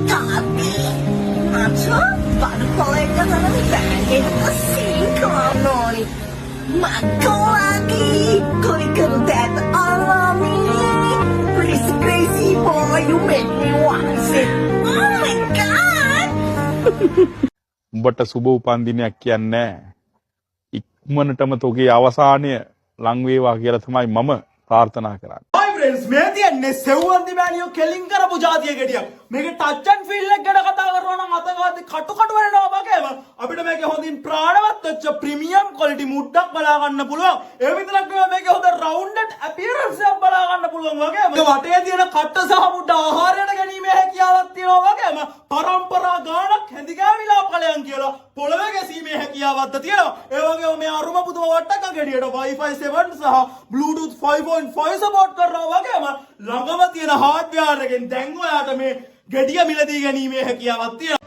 Tapi, aja baru kolega sana pengen kesingkono nih. Makan lagi, kau that alami. Crazy crazy boy, you make me want it. Oh my god. උඹට සුබ උපන් දිනයක් කියන්නේ ඉක්මනටම තෝගේ අවසානය ලං වේවා කියලා තමයි මම ප්‍රාර්ථනා කරන්නේ. फ्रेंड्स मैं दियන්නේ සෙව්වන්දි මෑනියෝ කෙලින් කරපු જાතිය ගෙඩියක්. මේක ටච් ඇන්ඩ් ෆීල් එක ගැන කතා කරනවා නම් අතගාති කටු වෙනවා වගේම අපිට මේකේ හොඳින් ප්‍රාණවත් වෙච්ච ප්‍රීමියම් ක්වොලිටි මුඩ්ඩක් බලා ගන්න පුළුවන්. ඒ විතරක් නෙවෙයි මේකේ හොඳ රවුන්ඩඩ් අපියරන්ස් එකක් බලා ගන්න පුළුවන් වගේම මේ වටේ තියෙන කට්ට සහ මුඩ්ඩ ආහාරයට ගැනීමේ හැකියාවක් තියෙනවා වගේම පරම්පරා ගානක් හැඳිගෑවිලා ඵලයන් කියලා පොළවේ ගැසීමේ හැකියාවක්ද තියෙනවා. ඒ වගේම මේ අරුම පුදුම වට්ටක ගෙඩියට Wi-Fi 7 සහ Bluetooth 5.5 සපෝට් කරනවා වගේම ළඟම තියෙන හાર્ඩ්වෙයාර් එකෙන් දැන් ඔයාට මේ ගෙඩිය මිලදී ගැනීමේ හැකියාවක් තියෙනවා.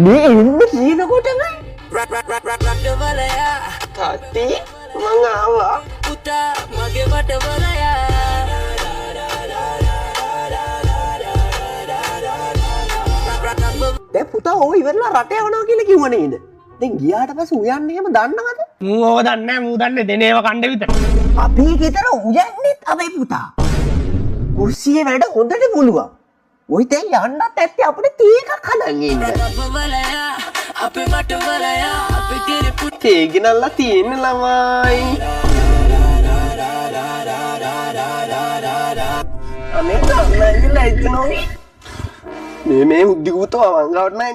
මේ එන්න කියනකොටම තාත්ති මං ආවා පුතා මගේ වටවලයා. දැන් පුතා ඕක ඉවරලා රට යවනවා කියලා කිව්ව නේද? දැන් ගියාට පස්සේ උයන්නේ එහෙම දන්නවද? මූ ඕව දන්නේ නැහැ මූ දන්නේ දෙනේව කණ්ඩ විතර. අපි ගෙදර උයන්නේ තමයි පුතා. කුස්සියේ වැඩ හොඳට පුළුවන්. ඔය දැන් යන්නත් ඇත්තේ අපිට තී එකක් හදන්න ඉන්න. අපේ වටවලයා අපේ කිරි තේ ගෙනල්ලා තියෙන ළමයි. අනේ තමයි ලයිට් නෝ. මේ උද්දිගුතව වංගවට නෑ